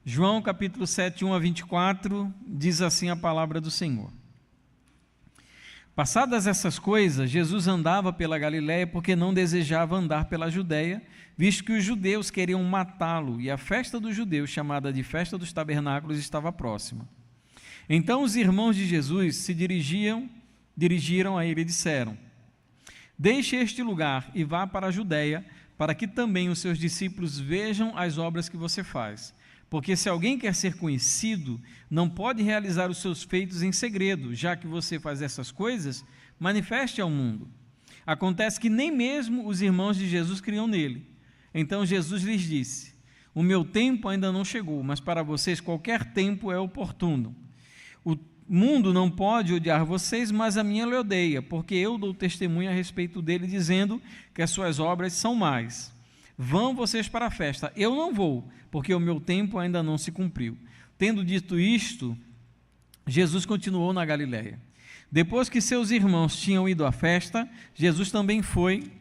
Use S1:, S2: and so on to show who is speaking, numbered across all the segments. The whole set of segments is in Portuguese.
S1: João capítulo 7, 1 a 24, diz assim a palavra do Senhor. Passadas essas coisas, Jesus andava pela Galiléia porque não desejava andar pela Judéia, visto que os judeus queriam matá-lo e a festa dos judeus, chamada de Festa dos Tabernáculos, estava próxima. Então os irmãos de Jesus se dirigiram a ele e disseram: Deixe este lugar e vá para a Judéia, para que também os seus discípulos vejam as obras que você faz. Porque se alguém quer ser conhecido, não pode realizar os seus feitos em segredo, já que você faz essas coisas, manifeste ao mundo. Acontece que nem mesmo os irmãos de Jesus criam nele. Então Jesus lhes disse: O meu tempo ainda não chegou, mas para vocês qualquer tempo é oportuno. O mundo não pode odiar vocês, mas a minha lhe odeia, porque eu dou testemunho a respeito dele, dizendo que as suas obras são más. Vão vocês para a festa, eu não vou, porque o meu tempo ainda não se cumpriu. Tendo dito isto, Jesus continuou na Galiléia. Depois que seus irmãos tinham ido à festa, Jesus também foi,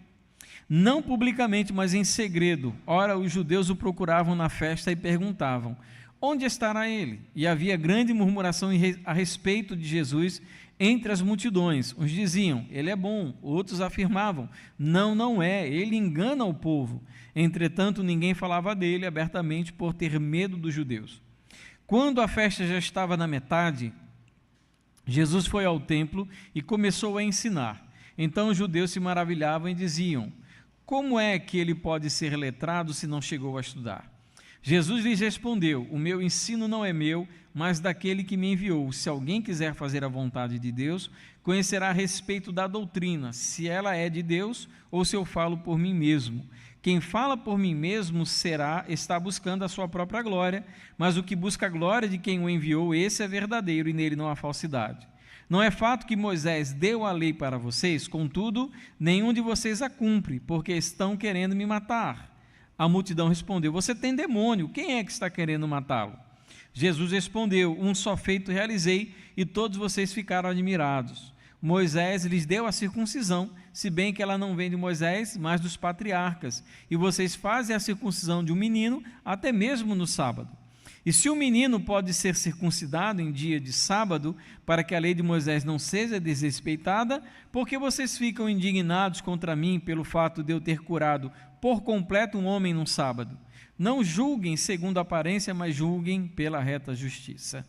S1: não publicamente, mas em segredo. Ora, os judeus o procuravam na festa e perguntavam: Onde estará ele? E havia grande murmuração a respeito de Jesus entre as multidões. Uns diziam: Ele é bom. Outros afirmavam: Não, não é. Ele engana o povo. Entretanto, ninguém falava dele abertamente por ter medo dos judeus. Quando a festa já estava na metade, Jesus foi ao templo e começou a ensinar. Então os judeus se maravilhavam e diziam: Como é que ele pode ser letrado se não chegou a estudar? Jesus lhes respondeu: O meu ensino não é meu, mas daquele que me enviou. Se alguém quiser fazer a vontade de Deus, conhecerá a respeito da doutrina, se ela é de Deus ou se eu falo por mim mesmo. Quem fala por mim mesmo está buscando a sua própria glória, mas o que busca a glória de quem o enviou, esse é verdadeiro e nele não há falsidade. Não é fato que Moisés deu a lei para vocês, contudo, nenhum de vocês a cumpre, porque estão querendo me matar. A multidão respondeu: Você tem demônio, quem é que está querendo matá-lo? Jesus respondeu: Um só feito realizei, e todos vocês ficaram admirados. Moisés lhes deu a circuncisão, se bem que ela não vem de Moisés, mas dos patriarcas, e vocês fazem a circuncisão de um menino até mesmo no sábado. E se o menino pode ser circuncidado em dia de sábado, para que a lei de Moisés não seja desrespeitada, por que vocês ficam indignados contra mim pelo fato de eu ter curado por completo um homem num sábado? Não julguem segundo a aparência, mas julguem pela reta justiça.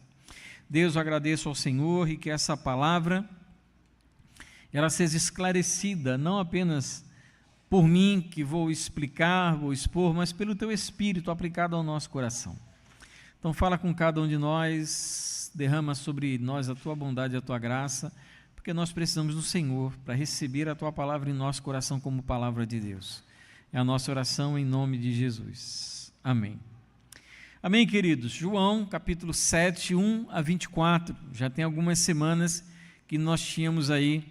S1: Deus, eu agradeço ao Senhor e que essa palavra ela seja esclarecida, não apenas por mim, que vou explicar, vou expor, mas pelo Teu Espírito aplicado ao nosso coração. Então fala com cada um de nós, derrama sobre nós a Tua bondade e a Tua graça, porque nós precisamos do Senhor para receber a Tua palavra em nosso coração como palavra de Deus. É a nossa oração em nome de Jesus. Amém. Amém, queridos. João, capítulo 7, 1 a 24. Já tem algumas semanas que nós tínhamos aí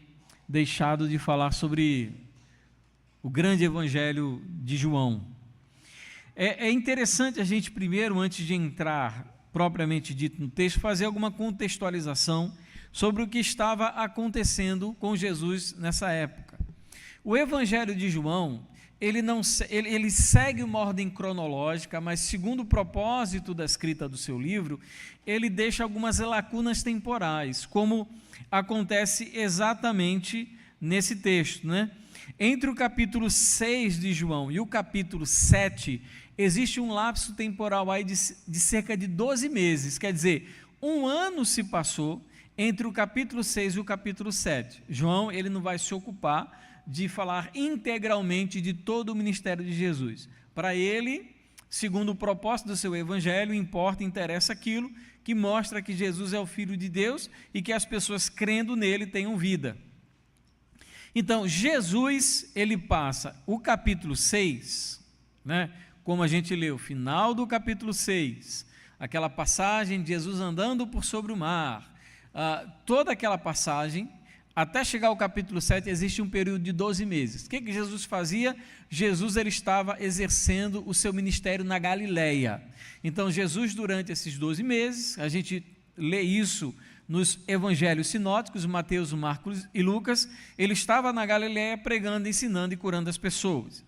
S1: deixado de falar sobre o grande evangelho de João. É interessante a gente primeiro, antes de entrar propriamente dito no texto, fazer alguma contextualização sobre o que estava acontecendo com Jesus nessa época. O evangelho de João, ele segue uma ordem cronológica, mas segundo o propósito da escrita do seu livro, ele deixa algumas lacunas temporais, como acontece exatamente nesse texto, né? Entre o capítulo 6 de João e o capítulo 7, existe um lapso temporal aí de cerca de 12 meses, quer dizer, um ano se passou entre o capítulo 6 e o capítulo 7. João, ele não vai se ocupar de falar integralmente de todo o ministério de Jesus. Para ele, segundo o propósito do seu evangelho, interessa aquilo que mostra que Jesus é o Filho de Deus e que as pessoas crendo nele tenham vida. Então, Jesus, ele passa o capítulo 6, né, como a gente leu, final do capítulo 6, aquela passagem de Jesus andando por sobre o mar, toda aquela passagem, até chegar ao capítulo 7, existe um período de 12 meses. O que Jesus fazia? Jesus, ele estava exercendo o seu ministério na Galileia. Então, Jesus, durante esses 12 meses, a gente lê isso nos evangelhos sinóticos, Mateus, Marcos e Lucas, ele estava na Galileia pregando, ensinando e curando as pessoas.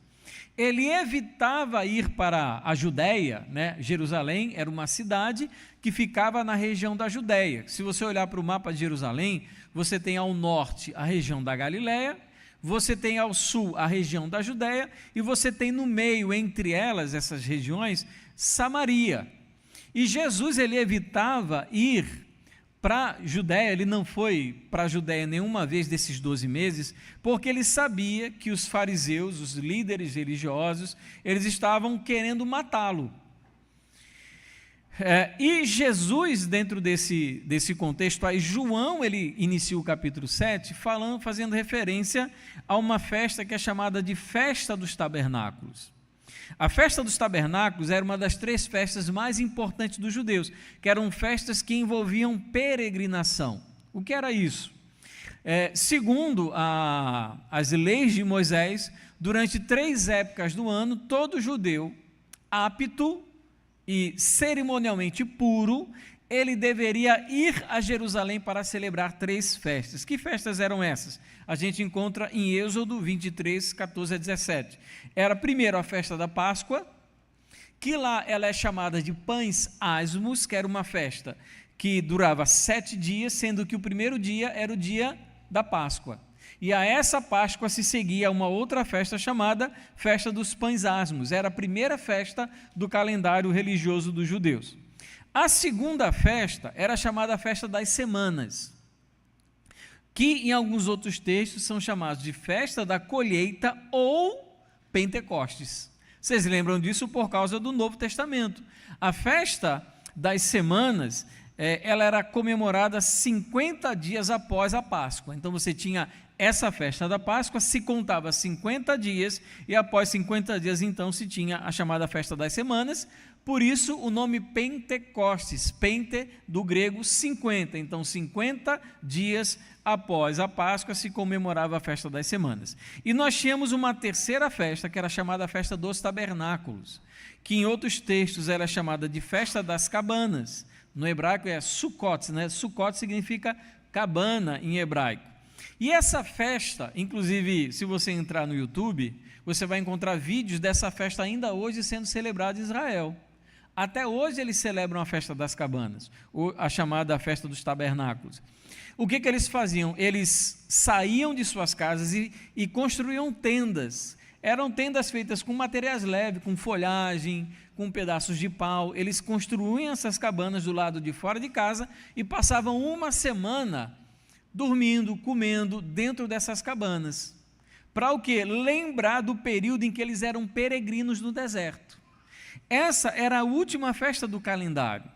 S1: ele evitava ir para a Judéia, né? Jerusalém era uma cidade que ficava na região da Judéia. Se você olhar para o mapa de Jerusalém, você tem ao norte a região da Galileia, você tem ao sul a região da Judéia, e você tem no meio, entre elas, essas regiões, Samaria. E Jesus, ele evitava ir para a Judéia, ele não foi para a Judéia nenhuma vez desses 12 meses, porque ele sabia que os fariseus, os líderes religiosos, eles estavam querendo matá-lo. E Jesus, dentro desse contexto, aí João, ele inicia o capítulo 7, fazendo referência a uma festa que é chamada de Festa dos Tabernáculos. A Festa dos Tabernáculos era uma das 3 festas mais importantes dos judeus, que eram festas que envolviam peregrinação. O que era isso? Segundo as leis de Moisés, durante 3 épocas do ano, todo judeu apto e cerimonialmente puro, ele deveria ir a Jerusalém para celebrar 3 festas. Que festas eram essas? A gente encontra em Êxodo 23, 14 a 17. Era primeiro a festa da Páscoa, que lá ela é chamada de Pães Asmos, que era uma festa que durava 7 dias, sendo que o primeiro dia era o dia da Páscoa. E a essa Páscoa se seguia uma outra festa chamada Festa dos Pães Asmos. Era a primeira festa do calendário religioso dos judeus. A segunda festa era chamada Festa das Semanas, que em alguns outros textos são chamados de Festa da Colheita ou Pentecostes. Vocês lembram disso por causa do Novo Testamento. A Festa das Semanas, ela era comemorada 50 dias após a Páscoa. Então você tinha essa festa da Páscoa, se contava 50 dias, e após 50 dias então se tinha a chamada Festa das Semanas. Por isso o nome Pentecostes, Pente do grego 50, então 50 dias após a Páscoa se comemorava a Festa das Semanas. E nós tínhamos uma terceira festa, que era chamada Festa dos Tabernáculos, que em outros textos era chamada de Festa das Cabanas. No hebraico é Sukkot, né? Sukkot significa cabana em hebraico. E essa festa, inclusive, se você entrar no YouTube, você vai encontrar vídeos dessa festa ainda hoje sendo celebrada em Israel. Até hoje eles celebram a festa das cabanas, a chamada festa dos tabernáculos. O que eles faziam? Eles saíam de suas casas e construíam tendas. Eram tendas feitas com materiais leves, com folhagem, com pedaços de pau. Eles construíam essas cabanas do lado de fora de casa e passavam uma semana dormindo, comendo dentro dessas cabanas. Para o quê? Lembrar do período em que eles eram peregrinos no deserto. Essa era a última festa do calendário.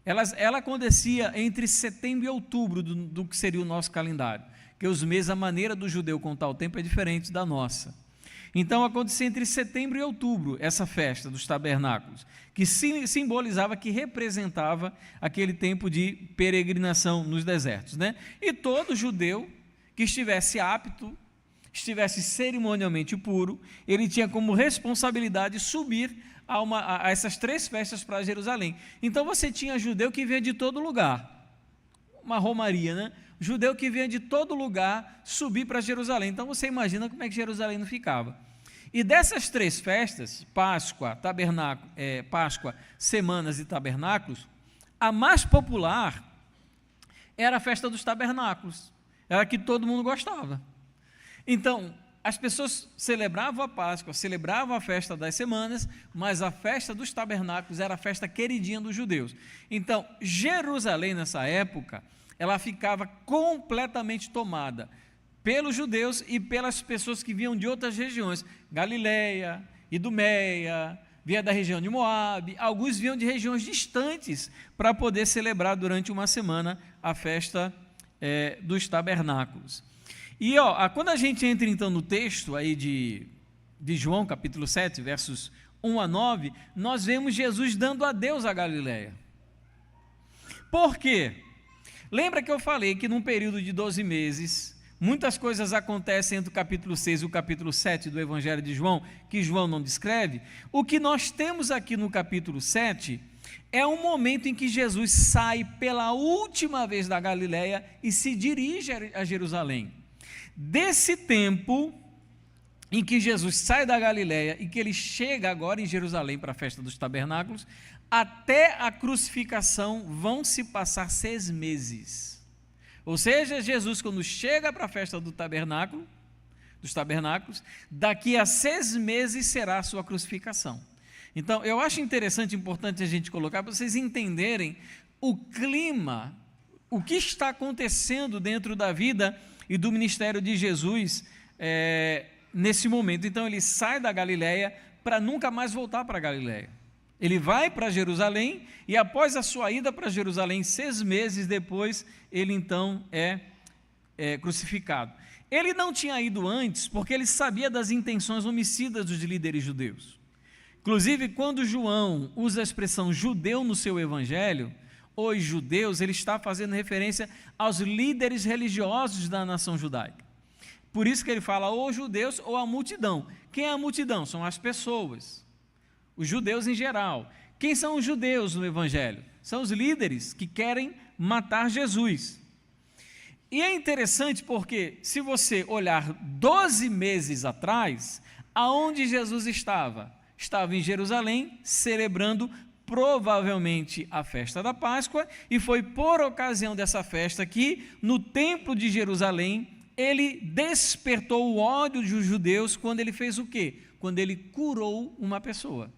S1: Ela acontecia entre setembro e outubro do que seria o nosso calendário, porque os meses, a maneira do judeu contar o tempo é diferente da nossa. Então acontecia entre setembro e outubro essa festa dos tabernáculos, que simbolizava, que representava aquele tempo de peregrinação nos desertos, né? E todo judeu que estivesse apto, estivesse cerimonialmente puro, ele tinha como responsabilidade subir a essas 3 festas para Jerusalém. Então você tinha judeu que vinha de todo lugar, uma romaria, né? Judeu que vinha de todo lugar subir para Jerusalém. Então você imagina como é que Jerusalém não ficava. E dessas 3 festas, Páscoa, Páscoa, Semanas e Tabernáculos, a mais popular era a festa dos tabernáculos, era a que todo mundo gostava. Então, as pessoas celebravam a Páscoa, celebravam a festa das semanas, mas a festa dos tabernáculos era a festa queridinha dos judeus. Então, Jerusalém, nessa época, ela ficava completamente tomada pelos judeus e pelas pessoas que vinham de outras regiões, Galileia, Idumeia, vinha da região de Moabe, alguns vinham de regiões distantes para poder celebrar durante uma semana a festa dos tabernáculos. E quando a gente entra então no texto aí de João, capítulo 7, versos 1 a 9, nós vemos Jesus dando adeus à Galileia. Por quê? Lembra que eu falei que num período de 12 meses, muitas coisas acontecem entre o capítulo 6 e o capítulo 7 do Evangelho de João, que João não descreve? O que nós temos aqui no capítulo 7 é um momento em que Jesus sai pela última vez da Galileia e se dirige a Jerusalém. Desse tempo em que Jesus sai da Galileia e que ele chega agora em Jerusalém para a festa dos tabernáculos, até a crucificação vão se passar 6 meses. Ou seja, Jesus, quando chega para a festa dos tabernáculos, daqui a 6 meses será a sua crucificação. Então, eu acho interessante, importante a gente colocar, para vocês entenderem o clima, o que está acontecendo dentro da vida e do ministério de Jesus nesse momento. Então, ele sai da Galileia para nunca mais voltar para a Galileia. Ele vai para Jerusalém e após a sua ida para Jerusalém, 6 meses depois, ele então é crucificado. Ele não tinha ido antes porque ele sabia das intenções homicidas dos líderes judeus. Inclusive, quando João usa a expressão judeu no seu evangelho, os judeus, ele está fazendo referência aos líderes religiosos da nação judaica. Por isso que ele fala os judeus ou a multidão. Quem é a multidão? São as pessoas, os judeus em geral. Quem são os judeus no evangelho? São os líderes que querem matar Jesus. E é interessante porque, se você olhar 12 meses atrás, aonde Jesus estava? Estava em Jerusalém, celebrando provavelmente a festa da Páscoa, e foi por ocasião dessa festa que, no templo de Jerusalém, ele despertou o ódio dos judeus quando ele fez o quê? Quando ele curou uma pessoa.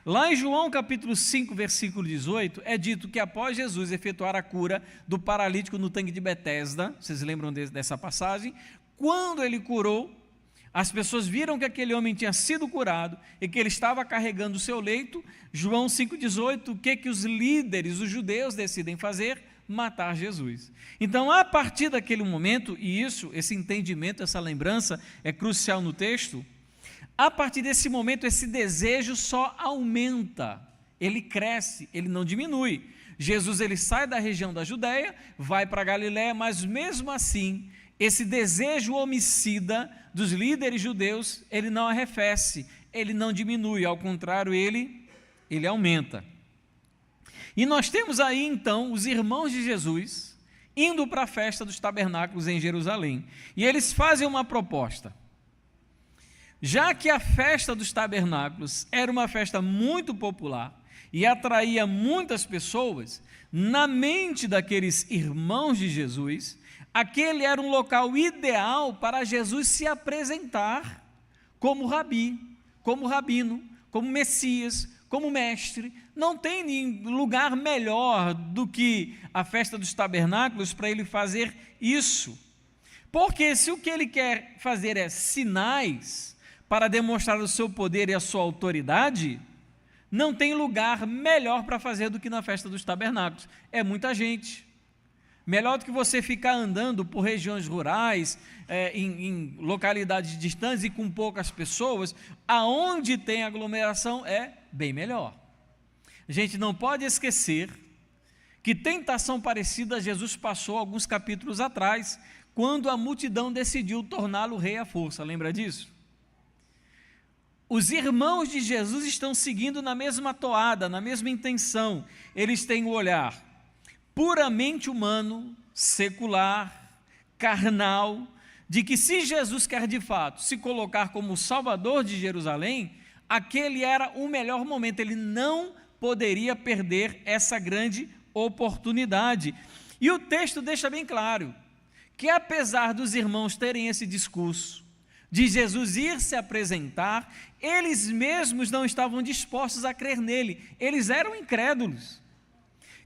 S1: Lá em João capítulo 5, versículo 18, é dito que após Jesus efetuar a cura do paralítico no tanque de Betesda, vocês lembram dessa passagem? Quando ele curou, as pessoas viram que aquele homem tinha sido curado e que ele estava carregando o seu leito. João 5,18, o que os líderes, os judeus, decidem fazer? Matar Jesus. Então, a partir daquele momento, e esse entendimento, essa lembrança é crucial no texto, a partir desse momento, esse desejo só aumenta, ele cresce, ele não diminui. Jesus, ele sai da região da Judéia, vai para a Galiléia, mas mesmo assim, esse desejo homicida dos líderes judeus, ele não arrefece, ele não diminui, ao contrário, ele aumenta. E nós temos aí então os irmãos de Jesus indo para a festa dos tabernáculos em Jerusalém, e eles fazem uma proposta. Já que a festa dos tabernáculos era uma festa muito popular e atraía muitas pessoas, na mente daqueles irmãos de Jesus, aquele era um local ideal para Jesus se apresentar como rabi, como rabino, como Messias, como mestre. Não tem lugar melhor do que a festa dos tabernáculos para ele fazer isso. Porque se o que ele quer fazer é sinais para demonstrar o seu poder e a sua autoridade, não tem lugar melhor para fazer do que na festa dos tabernáculos. É muita gente. Melhor do que você ficar andando por regiões rurais, em localidades distantes e com poucas pessoas, aonde tem aglomeração é bem melhor. A gente não pode esquecer que tentação parecida Jesus passou alguns capítulos atrás, quando a multidão decidiu torná-lo rei à força. Lembra disso? Os irmãos de Jesus estão seguindo na mesma toada, na mesma intenção. Eles têm o olhar puramente humano, secular, carnal, de que se Jesus quer de fato se colocar como o Salvador de Jerusalém, aquele era o melhor momento, ele não poderia perder essa grande oportunidade. E o texto deixa bem claro que, apesar dos irmãos terem esse discurso de Jesus ir se apresentar, eles mesmos não estavam dispostos a crer nele, eles eram incrédulos.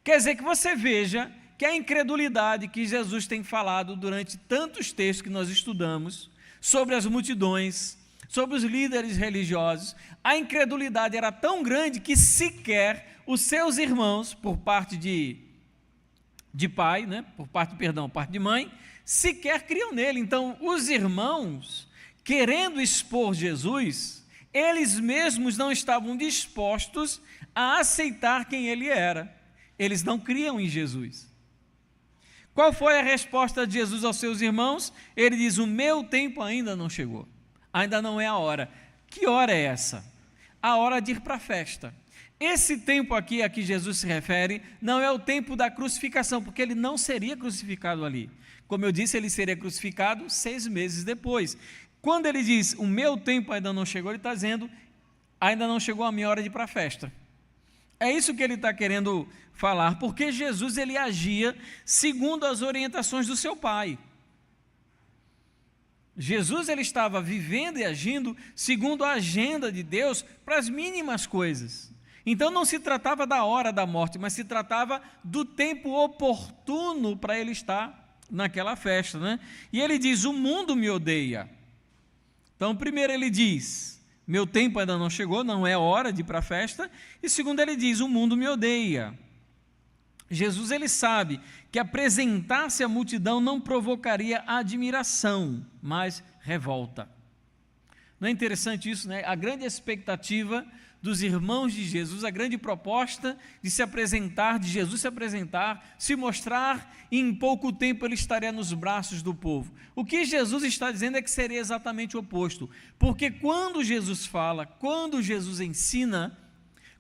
S1: Quer dizer que você veja que a incredulidade que Jesus tem falado durante tantos textos que nós estudamos, sobre as multidões, sobre os líderes religiosos, a incredulidade era tão grande que sequer os seus irmãos, por parte de pai, né, por parte de mãe, sequer criam nele. Então, os irmãos, querendo expor Jesus, eles mesmos não estavam dispostos a aceitar quem ele era. Eles não criam em Jesus. Qual foi a resposta de Jesus aos seus irmãos? Ele diz: o meu tempo ainda não chegou, ainda não é a hora. Que hora é essa? A hora de ir para a festa. Esse tempo aqui a que Jesus se refere não é o tempo da crucificação, porque ele não seria crucificado ali. Como eu disse, ele seria crucificado 6 meses depois. Quando ele diz, o meu tempo ainda não chegou, ele está dizendo, ainda não chegou a minha hora de ir para a festa. É isso que ele está querendo falar, porque Jesus ele agia segundo as orientações do seu Pai. Jesus ele estava vivendo e agindo segundo a agenda de Deus para as mínimas coisas. Então não se tratava da hora da morte, mas se tratava do tempo oportuno para ele estar naquela festa, né? E ele diz, o mundo me odeia. Então primeiro ele diz, meu tempo ainda não chegou, não é hora de ir para a festa. E segundo ele diz, o mundo me odeia. Jesus ele sabe que apresentar-se à multidão não provocaria admiração, mas revolta. Não é interessante isso, né? A grande expectativa dos irmãos de Jesus, a grande proposta de se apresentar, de Jesus se apresentar, se mostrar, e em pouco tempo ele estaria nos braços do povo. O que Jesus está dizendo é que seria exatamente o oposto, porque quando Jesus fala, quando Jesus ensina,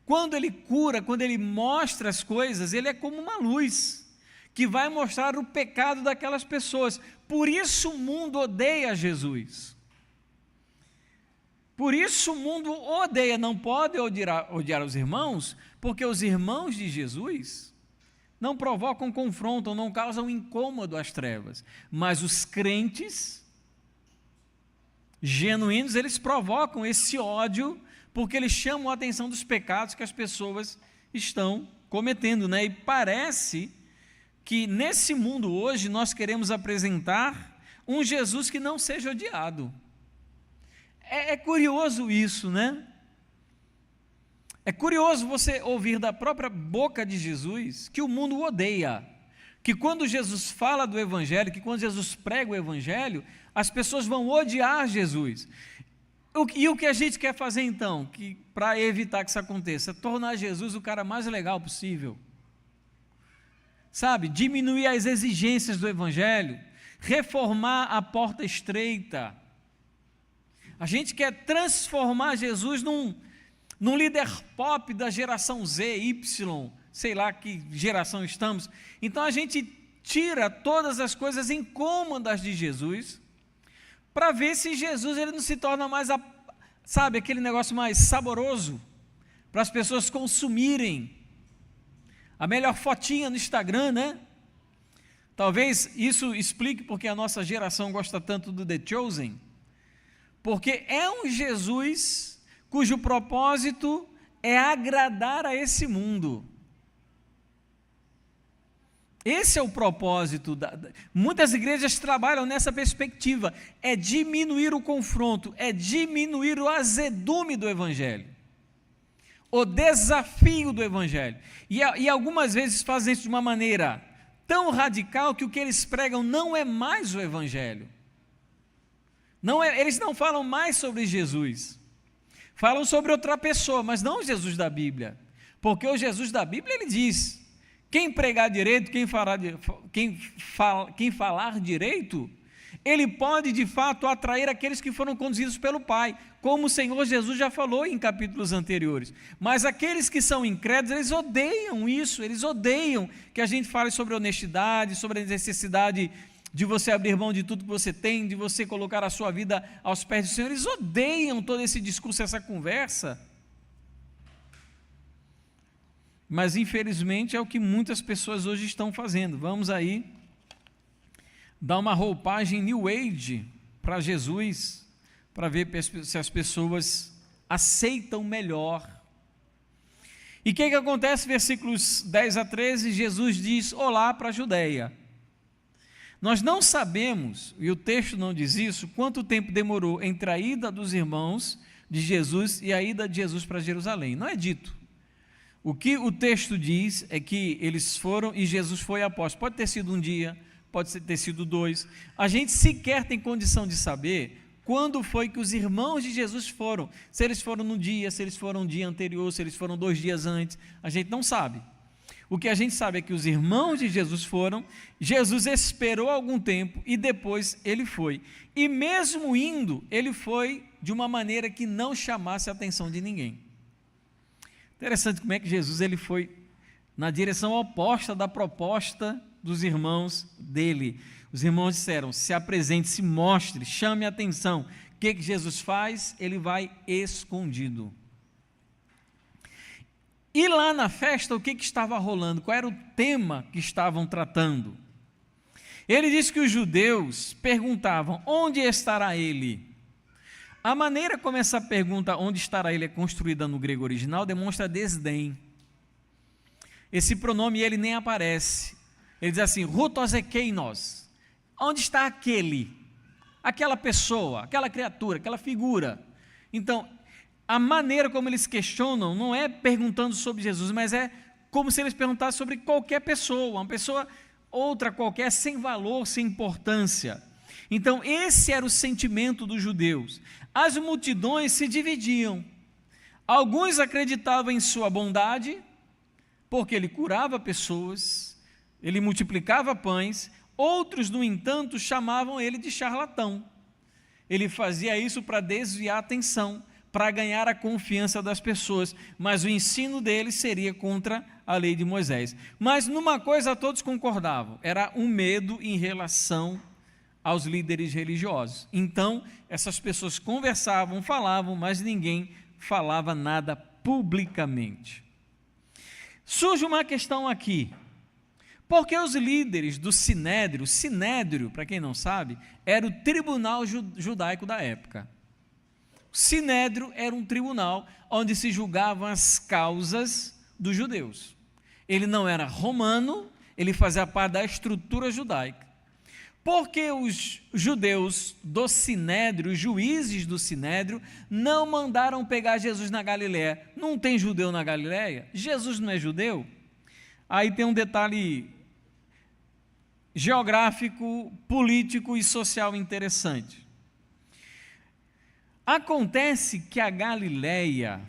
S1: quando ele cura, quando ele mostra as coisas, ele é como uma luz, que vai mostrar o pecado daquelas pessoas. Por isso o mundo odeia Jesus. Por isso o mundo odeia, não pode odiar os irmãos, porque os irmãos de Jesus não provocam confronto, não causam incômodo às trevas. Mas os crentes genuínos, eles provocam esse ódio, porque eles chamam a atenção dos pecados que as pessoas estão cometendo, né? E parece que nesse mundo hoje nós queremos apresentar um Jesus que não seja odiado. É curioso isso, né? É curioso você ouvir da própria boca de Jesus que o mundo o odeia, que quando Jesus fala do Evangelho, que quando Jesus prega o Evangelho, as pessoas vão odiar Jesus. E o que a gente quer fazer então, para evitar que isso aconteça? Tornar Jesus o cara mais legal possível. Sabe? Diminuir as exigências do Evangelho, reformar a porta estreita. A gente quer transformar Jesus num líder pop da geração Z, Y, sei lá que geração estamos. Então a gente tira todas as coisas incômodas de Jesus, para ver se Jesus ele não se torna mais, sabe, aquele negócio mais saboroso, para as pessoas consumirem. A melhor fotinha no Instagram, né? Talvez isso explique porque a nossa geração gosta tanto do The Chosen, porque é um Jesus cujo propósito é agradar a esse mundo. Esse é o propósito. Muitas igrejas trabalham nessa perspectiva, é diminuir o confronto, é diminuir o azedume do Evangelho, o desafio do Evangelho. E algumas vezes fazem isso de uma maneira tão radical que o que eles pregam não é mais o Evangelho. Eles não falam mais sobre Jesus, falam sobre outra pessoa, mas não o Jesus da Bíblia, porque o Jesus da Bíblia ele diz, quem pregar direito, quem falar direito, ele pode de fato atrair aqueles que foram conduzidos pelo Pai, como o Senhor Jesus já falou em capítulos anteriores. Mas aqueles que são incrédulos, eles odeiam isso, eles odeiam que a gente fale sobre honestidade, sobre a necessidade de você abrir mão de tudo que você tem, de você colocar a sua vida aos pés do Senhor. Eles odeiam todo esse discurso, essa conversa. Mas infelizmente é o que muitas pessoas hoje estão fazendo. Vamos aí dar uma roupagem New Age para Jesus, para ver se as pessoas aceitam melhor. E o que acontece? Versículos 10 a 13, Jesus diz olá para a Judeia. Nós não sabemos, e o texto não diz isso, quanto tempo demorou entre a ida dos irmãos de Jesus e a ida de Jesus para Jerusalém. Não é dito. O que o texto diz é que eles foram e Jesus foi após. Pode ter sido um dia, pode ter sido 2. A gente sequer tem condição de saber quando foi que os irmãos de Jesus foram. Se eles foram no dia, se eles foram um dia anterior, se eles foram 2 dias antes, a gente não sabe. O que a gente sabe é que os irmãos de Jesus foram, Jesus esperou algum tempo e depois ele foi. E mesmo indo, ele foi de uma maneira que não chamasse a atenção de ninguém. Interessante como é que Jesus ele foi na direção oposta da proposta dos irmãos dele. Os irmãos disseram, se apresente, se mostre, chame a atenção, que Jesus faz? Ele vai escondido. E lá na festa, o que estava rolando? Qual era o tema que estavam tratando? Ele disse que os judeus perguntavam: onde estará ele? A maneira como essa pergunta, onde estará ele, é construída no grego original, demonstra desdém. Esse pronome ele nem aparece. Ele diz assim: rutozekeinos. Onde está aquele? Aquela pessoa, aquela criatura, aquela figura. Então, a maneira como eles questionam não é perguntando sobre Jesus, mas é como se eles perguntassem sobre qualquer pessoa, uma pessoa outra qualquer, sem valor, sem importância. Então, esse era o sentimento dos judeus. As multidões se dividiam. Alguns acreditavam em sua bondade, porque ele curava pessoas, ele multiplicava pães. Outros, no entanto, chamavam ele de charlatão. Ele fazia isso para desviar a atenção, para ganhar a confiança das pessoas, mas o ensino dele seria contra a lei de Moisés. Mas numa coisa todos concordavam, era um medo em relação aos líderes religiosos. Então, essas pessoas conversavam, falavam, mas ninguém falava nada publicamente. Surge uma questão aqui. Porque os líderes do Sinédrio, para quem não sabe, era o tribunal judaico da época. O Sinédrio era um tribunal onde se julgavam as causas dos judeus. Ele não era romano, ele fazia parte da estrutura judaica. Porque os judeus do Sinédrio, os juízes do Sinédrio, não mandaram pegar Jesus na Galileia? Não tem judeu na Galileia? Jesus não é judeu? Aí tem um detalhe geográfico, político e social interessante. Acontece que a Galileia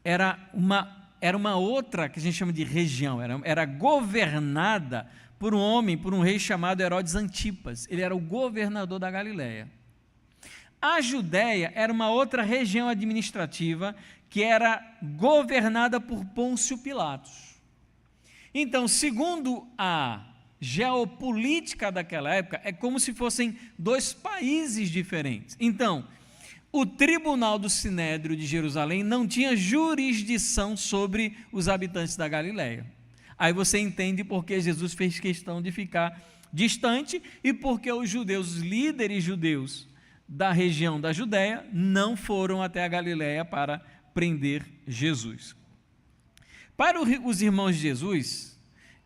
S1: era uma outra, que a gente chama de região, era governada por um rei chamado Herodes Antipas. Ele era o governador da Galileia. A Judéia era uma outra região administrativa que era governada por Pôncio Pilatos. Então, segundo a geopolítica daquela época, é como se fossem dois países diferentes. Então, o tribunal do Sinédrio de Jerusalém não tinha jurisdição sobre os habitantes da Galileia. Aí você entende por que Jesus fez questão de ficar distante e porque os judeus, os líderes judeus da região da Judéia, não foram até a Galileia para prender Jesus. Para os irmãos de Jesus,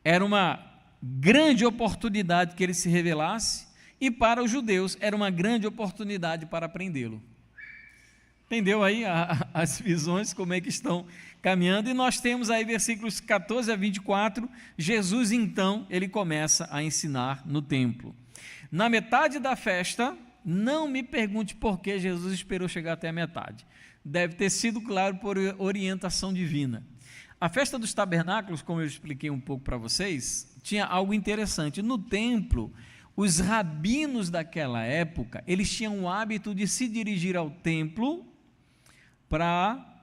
S1: era uma grande oportunidade que ele se revelasse, e para os judeus era uma grande oportunidade para prendê-lo. Entendeu aí as visões, como é que estão caminhando? E nós temos aí versículos 14 a 24, Jesus então, ele começa a ensinar no templo. Na metade da festa, não me pergunte por que Jesus esperou chegar até a metade. Deve ter sido, claro, por orientação divina. A festa dos tabernáculos, como eu expliquei um pouco para vocês, tinha algo interessante. No templo, os rabinos daquela época, eles tinham o hábito de se dirigir ao templo para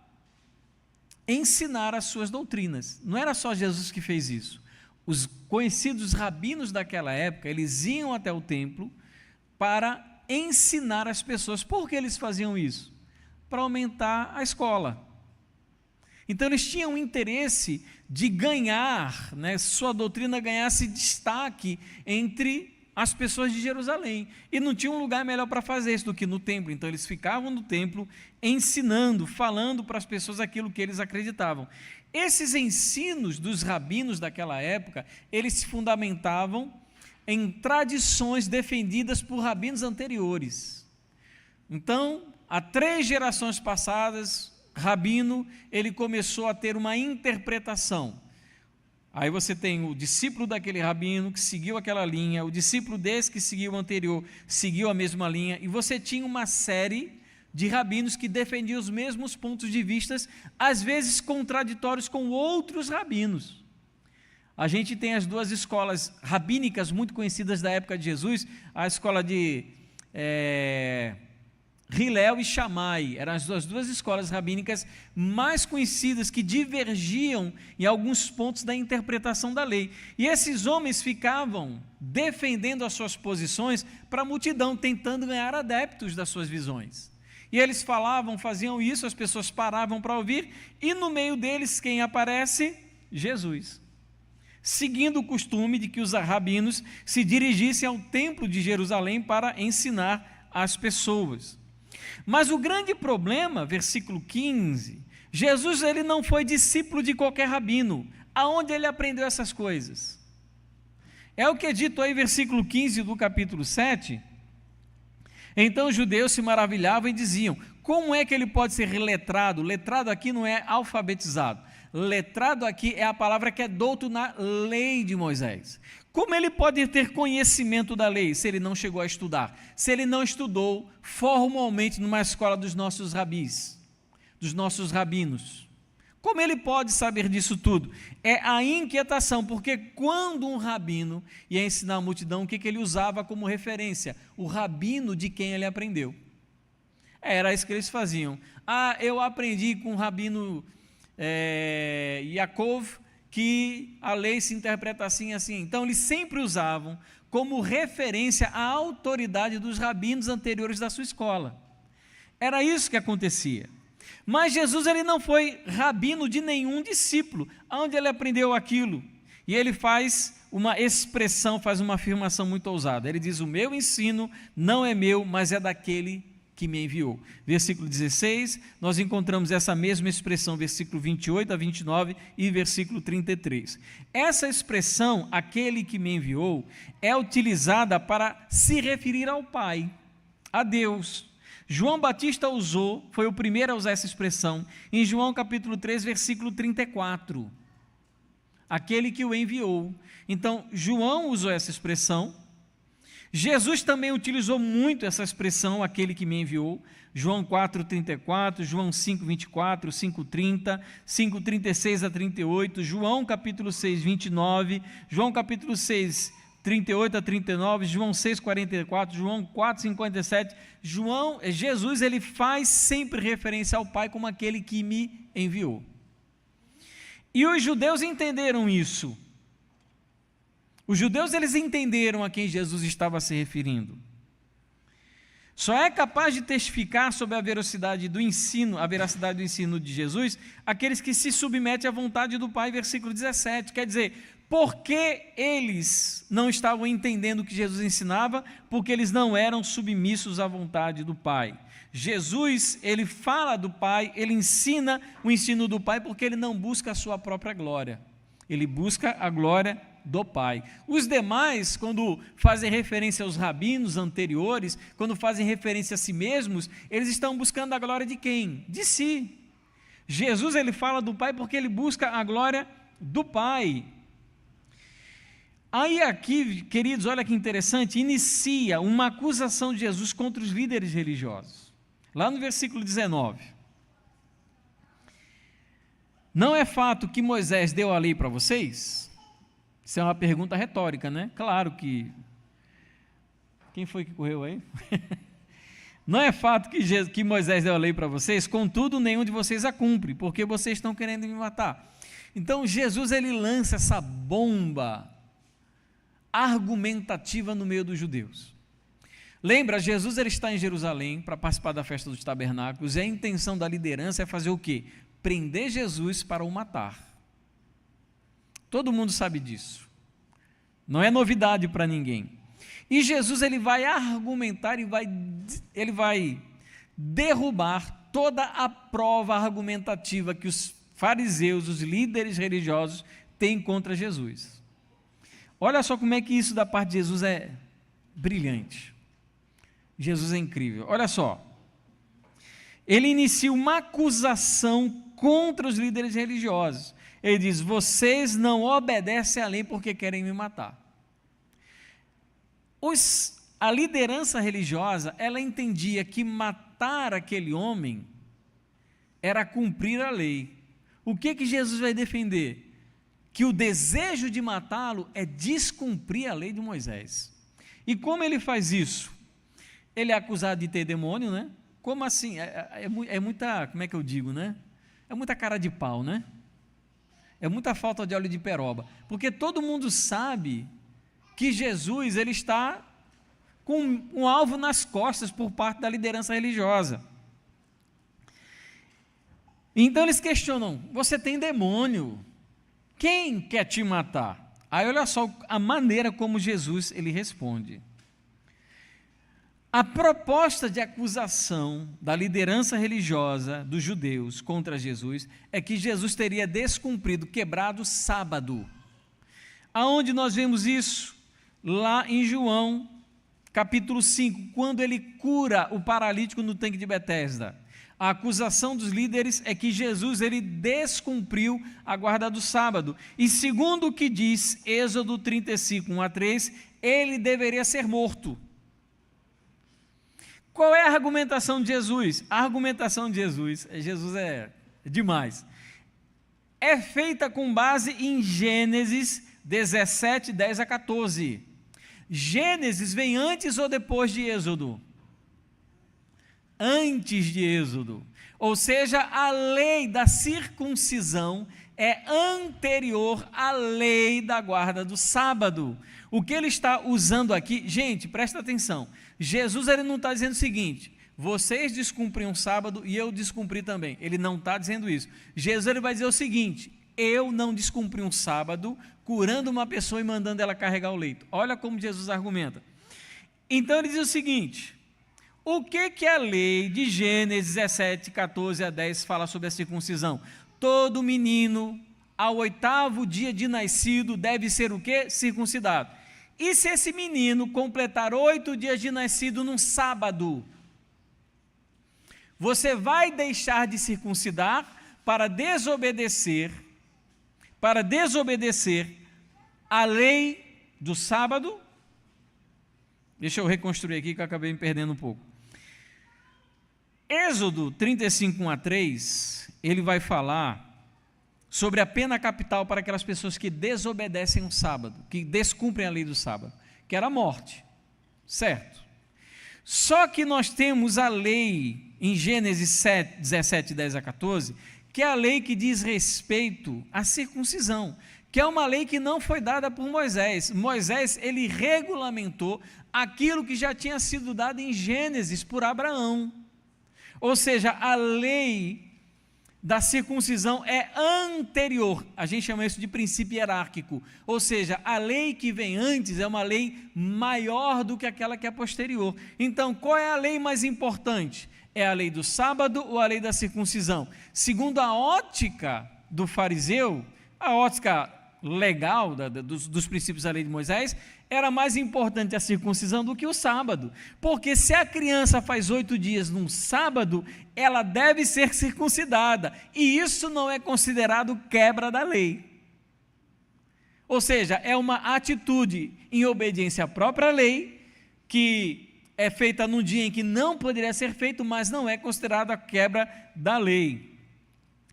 S1: ensinar as suas doutrinas. Não era só Jesus que fez isso. Os conhecidos rabinos daquela época, eles iam até o templo para ensinar as pessoas. Por que eles faziam isso? Para aumentar a escola. Então eles tinham interesse de ganhar, sua doutrina ganhasse destaque entre as pessoas de Jerusalém, e não tinha um lugar melhor para fazer isso do que no templo. Então eles ficavam no templo ensinando, falando para as pessoas aquilo que eles acreditavam. Esses ensinos dos rabinos daquela época, eles se fundamentavam em tradições defendidas por rabinos anteriores. Então, há 3 gerações passadas, rabino, ele começou a ter uma interpretação. Aí você tem o discípulo daquele rabino que seguiu aquela linha, o discípulo desse que seguiu o anterior, seguiu a mesma linha, e você tinha uma série de rabinos que defendiam os mesmos pontos de vista, às vezes contraditórios com outros rabinos. A gente tem as 2 escolas rabínicas muito conhecidas da época de Jesus, a escola de Hilel e Shammai eram as duas escolas rabínicas mais conhecidas que divergiam em alguns pontos da interpretação da lei. E esses homens ficavam defendendo as suas posições para a multidão, tentando ganhar adeptos das suas visões. E eles falavam, faziam isso, as pessoas paravam para ouvir, e no meio deles quem aparece? Jesus. Seguindo o costume de que os rabinos se dirigissem ao templo de Jerusalém para ensinar as pessoas. Mas o grande problema, versículo 15, Jesus ele não foi discípulo de qualquer rabino. Aonde ele aprendeu essas coisas? É o que é dito aí, versículo 15 do capítulo 7. Então os judeus se maravilhavam e diziam, como é que ele pode ser letrado? Letrado aqui não é alfabetizado. Letrado aqui é a palavra que é douto na lei de Moisés. Como ele pode ter conhecimento da lei se ele não chegou a estudar? Se ele não estudou formalmente numa escola dos nossos rabis, dos nossos rabinos? Como ele pode saber disso tudo? É a inquietação, porque quando um rabino ia ensinar a multidão, o que ele usava como referência? O rabino de quem ele aprendeu. Era isso que eles faziam. Eu aprendi com o rabino Yaakov, que a lei se interpreta assim e assim. Então, eles sempre usavam como referência a autoridade dos rabinos anteriores da sua escola. Era isso que acontecia. Mas Jesus ele não foi rabino de nenhum discípulo. Onde ele aprendeu aquilo? E ele faz uma expressão, faz uma afirmação muito ousada. Ele diz, o meu ensino não é meu, mas é daquele que me enviou. Versículo 16, nós encontramos essa mesma expressão, versículo 28 a 29 e versículo 33. Essa expressão, aquele que me enviou, é utilizada para se referir ao Pai, a Deus. João Batista usou, foi o primeiro a usar essa expressão, em João capítulo 3, versículo 34. Aquele que o enviou. Então, João usou essa expressão. Jesus também utilizou muito essa expressão, aquele que me enviou, João 4,34, João 5,24, 5,30, 5,36 a 38, João capítulo 6, 29, João capítulo 6, 38 a 39, João 6, 44, João 4, 57, Jesus ele faz sempre referência ao Pai como aquele que me enviou. E os judeus entenderam isso. Os judeus eles entenderam a quem Jesus estava se referindo. Só é capaz de testificar sobre a veracidade do ensino de Jesus aqueles que se submetem à vontade do Pai, versículo 17. Quer dizer, porque eles não estavam entendendo o que Jesus ensinava? Porque eles não eram submissos à vontade do Pai. Jesus, ele fala do Pai, ele ensina o ensino do Pai porque ele não busca a sua própria glória. Ele busca a glória do Pai. Os demais, quando fazem referência aos rabinos anteriores, quando fazem referência a si mesmos, eles estão buscando a glória de quem? De si. Jesus, ele fala do Pai porque ele busca a glória do Pai. Aí aqui, queridos, olha que interessante, inicia uma acusação de Jesus contra os líderes religiosos. Lá no versículo 19. Não é fato que Moisés deu a lei para vocês? Isso é uma pergunta retórica, né? Claro que... Quem foi que correu aí? Não é fato que Moisés deu a lei para vocês? Contudo, nenhum de vocês a cumpre, porque vocês estão querendo me matar. Então, Jesus, ele lança essa bomba argumentativa no meio dos judeus. Lembra, Jesus ele está em Jerusalém para participar da festa dos tabernáculos, e a intenção da liderança é fazer o quê? Prender Jesus para o matar. Todo mundo sabe disso. Não é novidade para ninguém. E Jesus ele vai argumentar e ele vai derrubar toda a prova argumentativa que os fariseus, os líderes religiosos, têm contra Jesus. Olha só como é que isso da parte de Jesus é brilhante. Jesus é incrível. Olha só. Ele inicia uma acusação contra os líderes religiosos. Ele diz, vocês não obedecem à lei porque querem me matar. A liderança religiosa, ela entendia que matar aquele homem era cumprir a lei. O que Jesus vai defender? Que o desejo de matá-lo é descumprir a lei de Moisés. E como ele faz isso? Ele é acusado de ter demônio, né? Como assim? É muita, como é que eu digo, né? É muita cara de pau, né? É muita falta de óleo de peroba. Porque todo mundo sabe que Jesus ele está com um alvo nas costas por parte da liderança religiosa. Então eles questionam, você tem demônio, quem quer te matar? Aí olha só a maneira como Jesus ele responde. A proposta de acusação da liderança religiosa dos judeus contra Jesus é que Jesus teria descumprido, quebrado o sábado. Aonde nós vemos isso? Lá em João, capítulo 5, quando ele cura o paralítico no tanque de Betesda. A acusação dos líderes é que Jesus ele descumpriu a guarda do sábado. E segundo o que diz Êxodo 35, 1-3, ele deveria ser morto. Qual é a argumentação de Jesus? A argumentação de Jesus é demais. É feita com base em Gênesis 17, 10-14. Gênesis vem antes ou depois de Êxodo? Antes de Êxodo. Ou seja, a lei da circuncisão é anterior à lei da guarda do sábado. O que ele está usando aqui, gente, presta atenção, Jesus ele não está dizendo o seguinte, vocês descumprem um sábado e eu descumpri também, ele não está dizendo isso. Jesus ele vai dizer o seguinte, eu não descumpri um sábado, curando uma pessoa e mandando ela carregar o leito. Olha como Jesus argumenta. Então ele diz o seguinte, o que a lei de Gênesis 17, 14-10 fala sobre a circuncisão? Todo menino, ao 8º dia de nascido, deve ser o quê? Circuncidado. E se esse menino completar 8 dias de nascido num sábado, você vai deixar de circuncidar para desobedecer a lei do sábado? Deixa eu reconstruir aqui que eu acabei me perdendo um pouco. Êxodo 35, 1-3, ele vai falar sobre a pena capital para aquelas pessoas que desobedecem o sábado, que descumprem a lei do sábado, que era a morte, certo? Só que nós temos a lei em Gênesis 17, 10-14, que é a lei que diz respeito à circuncisão, que é uma lei que não foi dada por Moisés. Moisés, ele regulamentou aquilo que já tinha sido dado em Gênesis por Abraão. Ou seja, a lei da circuncisão é anterior, a gente chama isso de princípio hierárquico, ou seja, a lei que vem antes é uma lei maior do que aquela que é posterior. Então, qual é a lei mais importante? É a lei do sábado ou a lei da circuncisão? Segundo a ótica do fariseu, a ótica legal dos princípios da lei de Moisés, era mais importante a circuncisão do que o sábado, porque se a criança faz 8 dias num sábado, ela deve ser circuncidada, e isso não é considerado quebra da lei. Ou seja, é uma atitude em obediência à própria lei, que é feita num dia em que não poderia ser feito, mas não é considerada quebra da lei.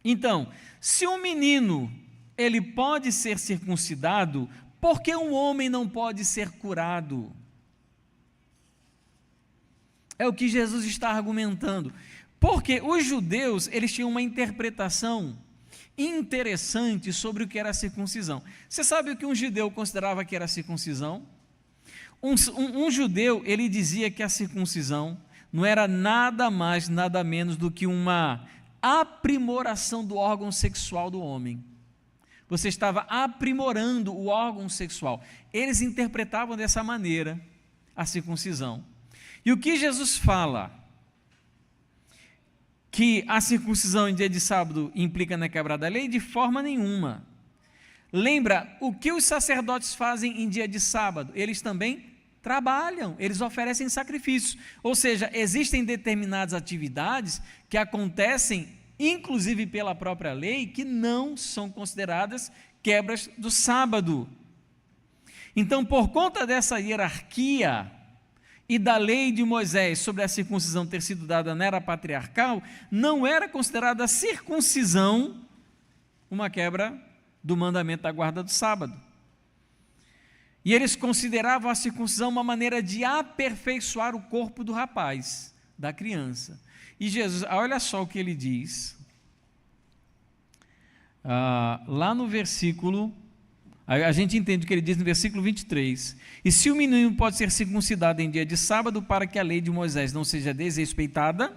S1: Então, se um menino ele pode ser circuncidado, por que um homem não pode ser curado? É o que Jesus está argumentando. Porque os judeus, eles tinham uma interpretação interessante sobre o que era a circuncisão. Você sabe o que um judeu considerava que era a circuncisão? Um judeu, ele dizia que a circuncisão não era nada mais, nada menos do que uma aprimoração do órgão sexual do homem. Você estava aprimorando o órgão sexual. Eles interpretavam dessa maneira a circuncisão. E o que Jesus fala? Que a circuncisão em dia de sábado implica na quebra da lei? De forma nenhuma. Lembra, o que os sacerdotes fazem em dia de sábado? Eles também trabalham, eles oferecem sacrifícios. Ou seja, existem determinadas atividades que acontecem inclusive pela própria lei, que não são consideradas quebras do sábado. Então, por conta dessa hierarquia e da lei de Moisés sobre a circuncisão ter sido dada na era patriarcal, não era considerada a circuncisão uma quebra do mandamento da guarda do sábado. E eles consideravam a circuncisão uma maneira de aperfeiçoar o corpo do rapaz. da criança. E Jesus, olha só o que ele diz, lá no versículo, a gente entende o que ele diz no versículo 23, e se o menino pode ser circuncidado em dia de sábado para que a lei de Moisés não seja desrespeitada,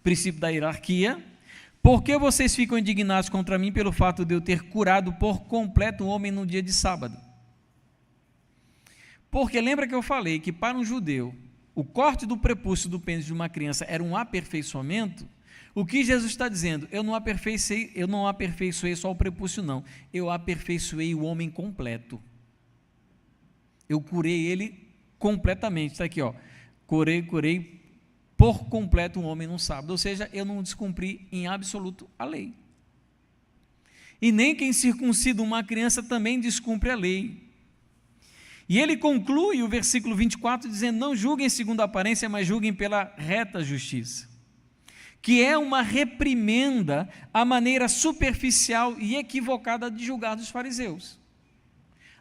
S1: princípio da hierarquia, por que vocês ficam indignados contra mim pelo fato de eu ter curado por completo um homem no dia de sábado? Porque lembra que eu falei que para um judeu, o corte do prepúcio do pênis de uma criança era um aperfeiçoamento? O que Jesus está dizendo? Eu não aperfeiçoei só o prepúcio, não. Eu aperfeiçoei o homem completo. Eu curei ele completamente. Está aqui, ó. Curei por completo um homem no sábado. Ou seja, eu não descumpri em absoluto a lei. E nem quem circuncida uma criança também descumpre a lei. E ele conclui o versículo 24 dizendo: não julguem segundo a aparência, mas julguem pela reta justiça, que é uma reprimenda à maneira superficial e equivocada de julgar dos fariseus.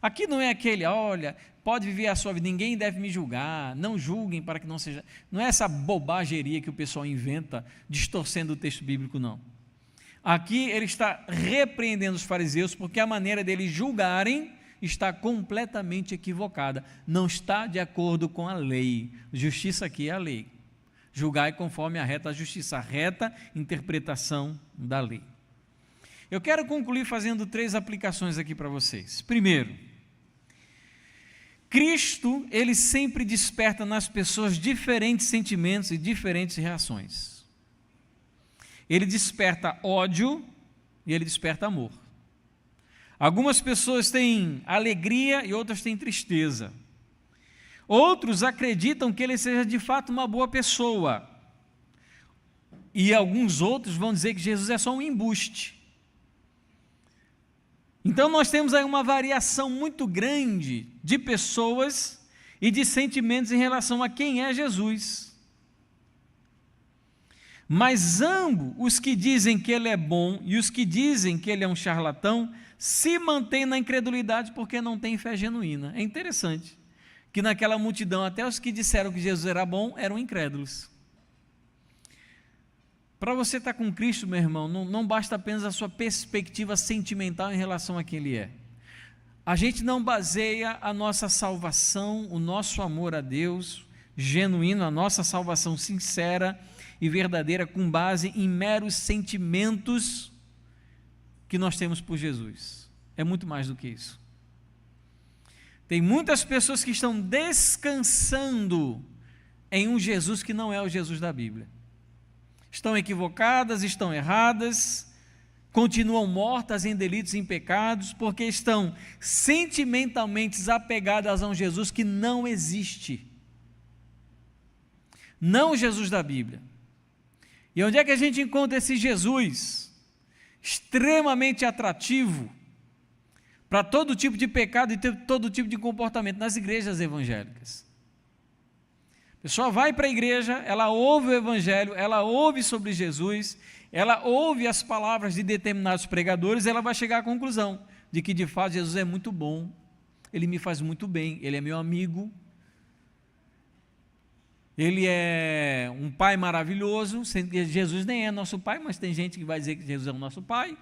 S1: Aqui não é aquele, olha, pode viver a sua vida, ninguém deve me julgar, não julguem para que não seja... Não é essa bobageria que o pessoal inventa, distorcendo o texto bíblico, não. Aqui ele está repreendendo os fariseus, porque a maneira deles julgarem está completamente equivocada, não está de acordo com a lei. Justiça aqui é a lei. Julgai conforme a reta justiça, a reta interpretação da lei. Eu quero concluir fazendo 3 aplicações aqui para vocês. Primeiro, Cristo, ele sempre desperta nas pessoas diferentes sentimentos e diferentes reações. Ele desperta ódio e ele desperta amor. Algumas pessoas têm alegria e outras têm tristeza. Outros acreditam que ele seja de fato uma boa pessoa. E alguns outros vão dizer que Jesus é só um embuste. Então nós temos aí uma variação muito grande de pessoas e de sentimentos em relação a quem é Jesus. Mas ambos, os que dizem que ele é bom e os que dizem que ele é um charlatão, se mantêm na incredulidade porque não têm fé genuína. É interessante que naquela multidão, até os que disseram que Jesus era bom, eram incrédulos. Para você estar com Cristo, meu irmão, não basta apenas a sua perspectiva sentimental em relação a quem Ele é. A gente não baseia a nossa salvação, o nosso amor a Deus, genuíno, a nossa salvação sincera e verdadeira, com base em meros sentimentos que nós temos por Jesus. É muito mais do que isso. Tem muitas pessoas que estão descansando em um Jesus que não é o Jesus da Bíblia. Estão equivocadas, estão erradas, continuam mortas em delitos e em pecados, porque estão sentimentalmente apegadas a um Jesus que não existe. Não o Jesus da Bíblia. E onde é que a gente encontra esse Jesus extremamente atrativo para todo tipo de pecado e todo tipo de comportamento? Nas igrejas evangélicas. A pessoa vai para a igreja, ela ouve o evangelho, ela ouve sobre Jesus, ela ouve as palavras de determinados pregadores, ela vai chegar à conclusão de que de fato Jesus é muito bom, ele me faz muito bem, ele é meu amigo, ele é um pai maravilhoso, sendo que Jesus nem é nosso pai, mas tem gente que vai dizer que Jesus é o nosso pai.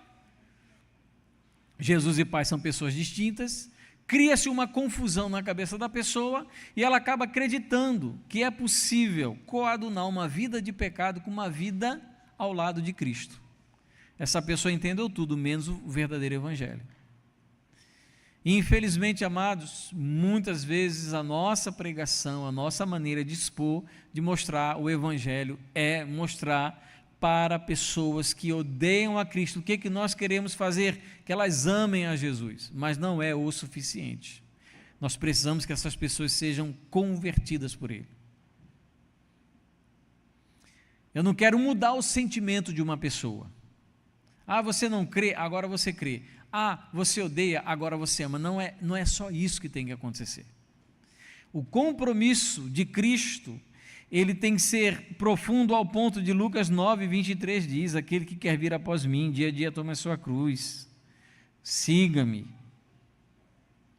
S1: Jesus e pai são pessoas distintas. Cria-se uma confusão na cabeça da pessoa e ela acaba acreditando que é possível coadunar uma vida de pecado com uma vida ao lado de Cristo. Essa pessoa entendeu tudo, menos o verdadeiro evangelho. E infelizmente, amados, muitas vezes a nossa pregação, a nossa maneira de expor, de mostrar o evangelho é mostrar para pessoas que odeiam a Cristo. O que nós queremos fazer? Que elas amem a Jesus, mas não é o suficiente. Nós precisamos que essas pessoas sejam convertidas por Ele. Eu não quero mudar o sentimento de uma pessoa. Ah, você não crê, agora você crê. Ah, você odeia, agora você ama. Não é só isso que tem que acontecer. O compromisso de Cristo, ele tem que ser profundo ao ponto de Lucas 9, 23 diz: aquele que quer vir após mim, dia a dia tome a sua cruz, siga-me,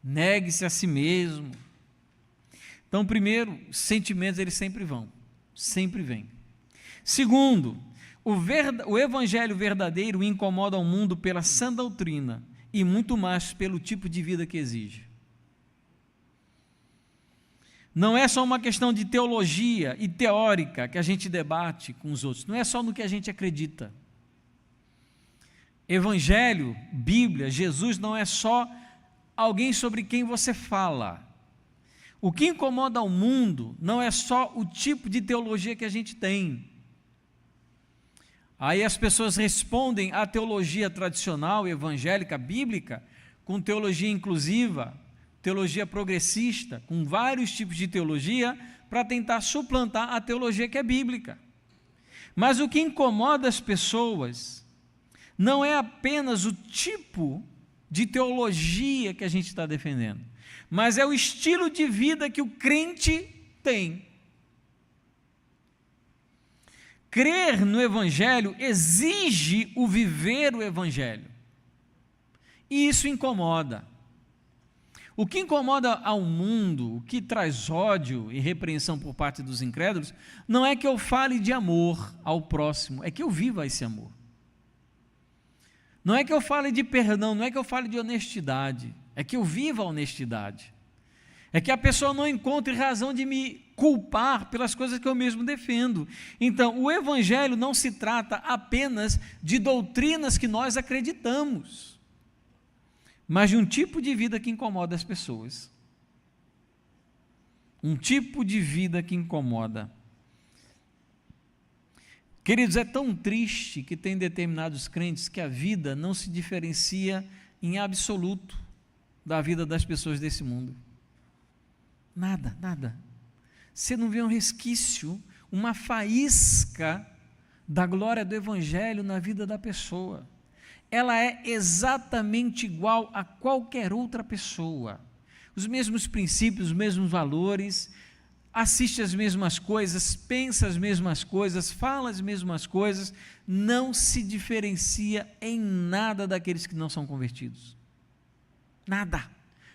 S1: negue-se a si mesmo. Então, primeiro, sentimentos eles sempre vêm. Segundo, o evangelho verdadeiro incomoda o mundo pela sã doutrina e muito mais pelo tipo de vida que exige. Não é só uma questão de teologia e teórica que a gente debate com os outros, não é só no que a gente acredita. Evangelho, Bíblia, Jesus não é só alguém sobre quem você fala. O que incomoda o mundo não é só o tipo de teologia que a gente tem. Aí as pessoas respondem à teologia tradicional, evangélica, bíblica, com teologia inclusiva, teologia progressista, com vários tipos de teologia, para tentar suplantar a teologia que é bíblica. Mas o que incomoda as pessoas não é apenas o tipo de teologia que a gente está defendendo, mas é o estilo de vida que o crente tem. Crer no Evangelho exige o viver o Evangelho, e isso incomoda. O que incomoda ao mundo, o que traz ódio e repreensão por parte dos incrédulos, não é que eu fale de amor ao próximo, é que eu viva esse amor. Não é que eu fale de perdão, não é que eu fale de honestidade, é que eu viva a honestidade. É que a pessoa não encontre razão de me culpar pelas coisas que eu mesmo defendo. Então, o Evangelho não se trata apenas de doutrinas que nós acreditamos, mas de um tipo de vida que incomoda as pessoas. Um tipo de vida que incomoda. Queridos, é tão triste que tem determinados crentes que a vida não se diferencia em absoluto da vida das pessoas desse mundo. Nada, nada. Você não vê um resquício, uma faísca da glória do Evangelho na vida da pessoa. Ela é exatamente igual a qualquer outra pessoa. Os mesmos princípios, os mesmos valores, assiste as mesmas coisas, pensa as mesmas coisas, fala as mesmas coisas, não se diferencia em nada daqueles que não são convertidos. Nada.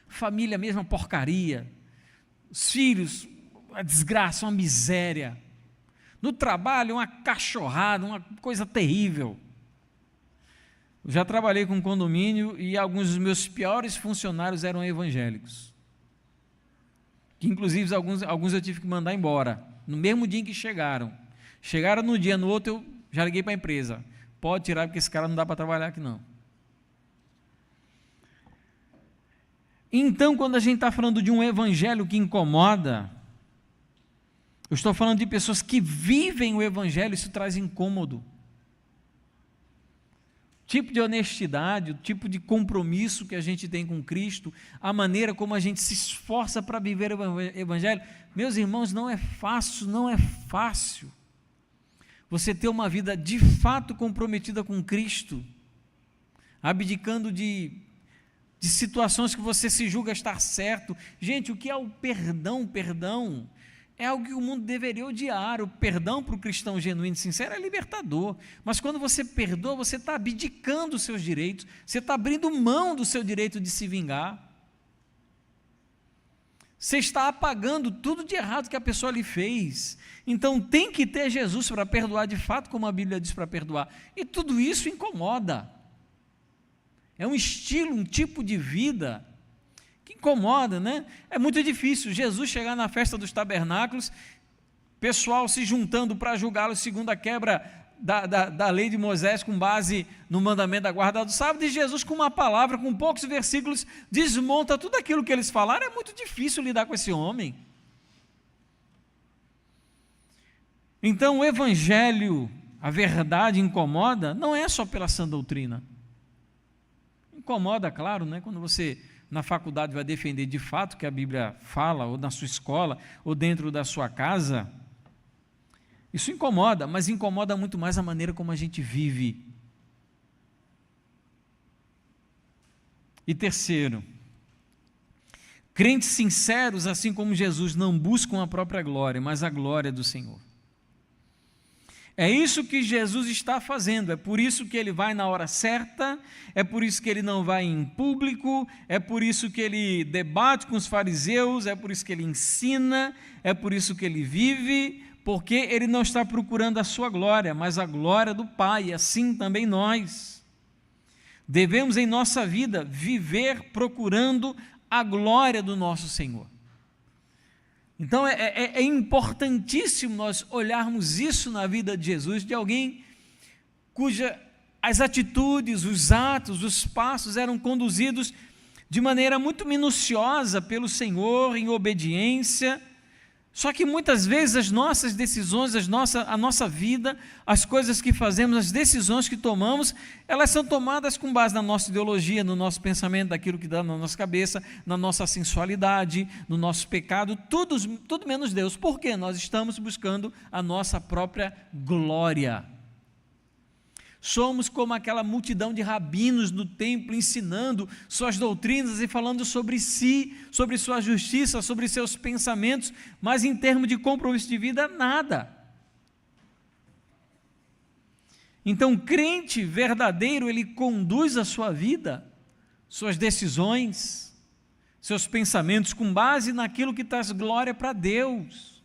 S1: Família, a mesma porcaria. Os filhos, uma desgraça, uma miséria. No trabalho, uma cachorrada, uma coisa terrível. Eu já trabalhei com condomínio e alguns dos meus piores funcionários eram evangélicos. Que inclusive alguns eu tive que mandar embora, no mesmo dia em que chegaram. Chegaram no dia, no outro eu já liguei para a empresa. Pode tirar, porque esse cara não dá para trabalhar aqui não. Então, quando a gente está falando de um evangelho que incomoda, eu estou falando de pessoas que vivem o evangelho, isso traz incômodo. O tipo de honestidade, o tipo de compromisso que a gente tem com Cristo, a maneira como a gente se esforça para viver o evangelho. Meus irmãos, não é fácil, não é fácil você ter uma vida de fato comprometida com Cristo, abdicando de situações que você se julga estar certo. Gente, o que é o perdão? Perdão é algo que o mundo deveria odiar. O perdão para o cristão genuíno e sincero é libertador, mas quando você perdoa, você está abdicando os seus direitos, você está abrindo mão do seu direito de se vingar, você está apagando tudo de errado que a pessoa lhe fez. Então tem que ter Jesus para perdoar de fato, como a Bíblia diz para perdoar, e tudo isso incomoda. É um estilo, um tipo de vida que incomoda, né? É muito difícil Jesus chegar na festa dos tabernáculos, pessoal se juntando para julgá-lo segundo a quebra da lei de Moisés, com base no mandamento da guarda do sábado, e Jesus, com uma palavra, com poucos versículos, desmonta tudo aquilo que eles falaram. É muito difícil lidar com esse homem. Então o evangelho, a verdade incomoda, não é só pela sã doutrina. Incomoda, claro, né? Quando você na faculdade vai defender de fato o que a Bíblia fala, ou na sua escola, ou dentro da sua casa, isso incomoda, mas incomoda muito mais a maneira como a gente vive. E terceiro, crentes sinceros, assim como Jesus, não buscam a própria glória, mas a glória do Senhor. É isso que Jesus está fazendo, é por isso que ele vai na hora certa, é por isso que ele não vai em público, é por isso que ele debate com os fariseus, é por isso que ele ensina, é por isso que ele vive, porque ele não está procurando a sua glória, mas a glória do Pai, assim também nós. Devemos em nossa vida viver procurando a glória do nosso Senhor. Então é importantíssimo nós olharmos isso na vida de Jesus, de alguém cuja as atitudes, os atos, os passos eram conduzidos de maneira muito minuciosa pelo Senhor, em obediência. Só que muitas vezes as nossas decisões, a nossa vida, as coisas que fazemos, as decisões que tomamos, elas são tomadas com base na nossa ideologia, no nosso pensamento, daquilo que dá na nossa cabeça, na nossa sensualidade, no nosso pecado, tudo menos Deus. Por quê? Nós estamos buscando a nossa própria glória. Somos como aquela multidão de rabinos no templo ensinando suas doutrinas e falando sobre si, sobre sua justiça, sobre seus pensamentos, mas em termos de compromisso de vida, nada. Então, o crente verdadeiro, ele conduz a sua vida, suas decisões, seus pensamentos com base naquilo que traz glória para Deus.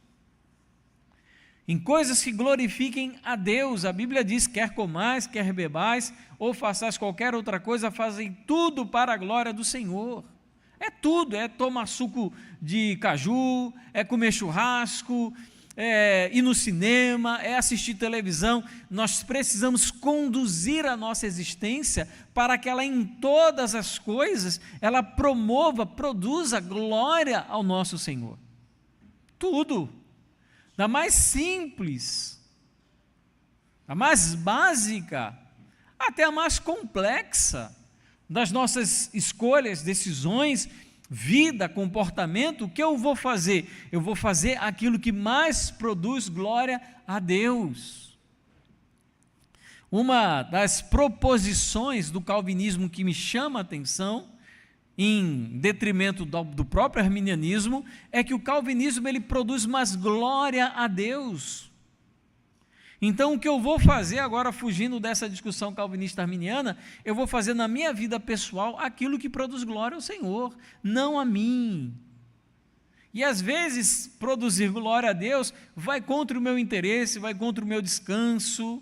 S1: Em coisas que glorifiquem a Deus. A Bíblia diz, quer comais, quer bebais, ou façais qualquer outra coisa, fazem tudo para a glória do Senhor. É tudo, é tomar suco de caju, é comer churrasco, é ir no cinema, é assistir televisão. Nós precisamos conduzir a nossa existência para que ela em todas as coisas, ela produza glória ao nosso Senhor. Tudo. Da mais simples, a mais básica, até a mais complexa das nossas escolhas, decisões, vida, comportamento. O que eu vou fazer? Eu vou fazer aquilo que mais produz glória a Deus. Uma das proposições do calvinismo que me chama a atenção, em detrimento do próprio arminianismo, é que o calvinismo ele produz mais glória a Deus. Então o que eu vou fazer agora, fugindo dessa discussão calvinista arminiana, eu vou fazer na minha vida pessoal aquilo que produz glória ao Senhor, não a mim. E às vezes produzir glória a Deus vai contra o meu interesse, vai contra o meu descanso,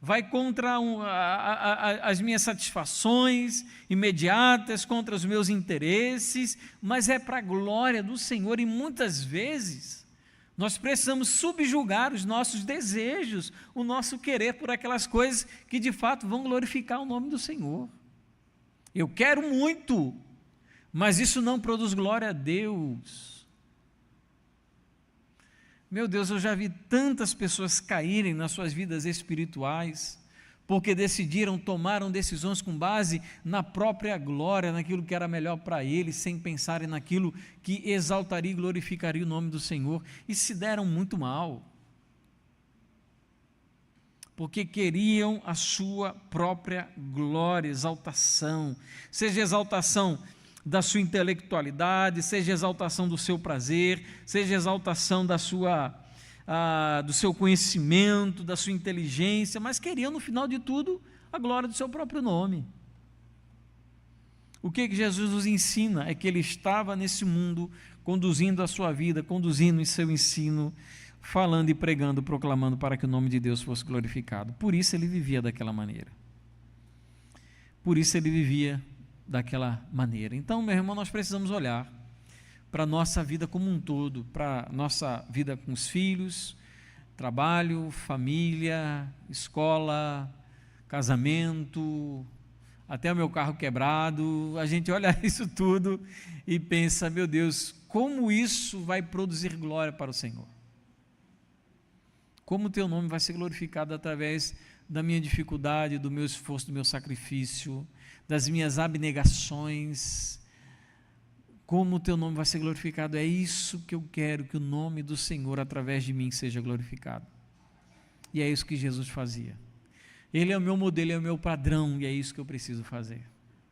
S1: vai contra as minhas satisfações imediatas, contra os meus interesses, mas é para a glória do Senhor. E muitas vezes nós precisamos subjugar os nossos desejos, o nosso querer por aquelas coisas que de fato vão glorificar o nome do Senhor. Eu quero muito, mas isso não produz glória a Deus. Meu Deus, eu já vi tantas pessoas caírem nas suas vidas espirituais, porque tomaram decisões com base na própria glória, naquilo que era melhor para eles, sem pensarem naquilo que exaltaria e glorificaria o nome do Senhor, e se deram muito mal, porque queriam a sua própria glória, exaltação, seja exaltação da sua intelectualidade, seja exaltação do seu prazer, seja exaltação do seu conhecimento, da sua inteligência, mas queriam no final de tudo a glória do seu próprio nome. O que Jesus nos ensina é que ele estava nesse mundo conduzindo a sua vida, conduzindo em seu ensino, falando e pregando, proclamando para que o nome de Deus fosse glorificado. Por isso ele vivia daquela maneira. Por isso ele vivia daquela maneira. Então, meu irmão, nós precisamos olhar para a nossa vida como um todo, para a nossa vida com os filhos, trabalho, família, escola, casamento, até o meu carro quebrado. A gente olha isso tudo e pensa, meu Deus, como isso vai produzir glória para o Senhor? Como o teu nome vai ser glorificado através da minha dificuldade, do meu esforço, do meu sacrifício, das minhas abnegações? Como o teu nome vai ser glorificado? É isso que eu quero, que o nome do Senhor através de mim seja glorificado. E é isso que Jesus fazia. Ele é o meu modelo, é o meu padrão, e é isso que eu preciso fazer.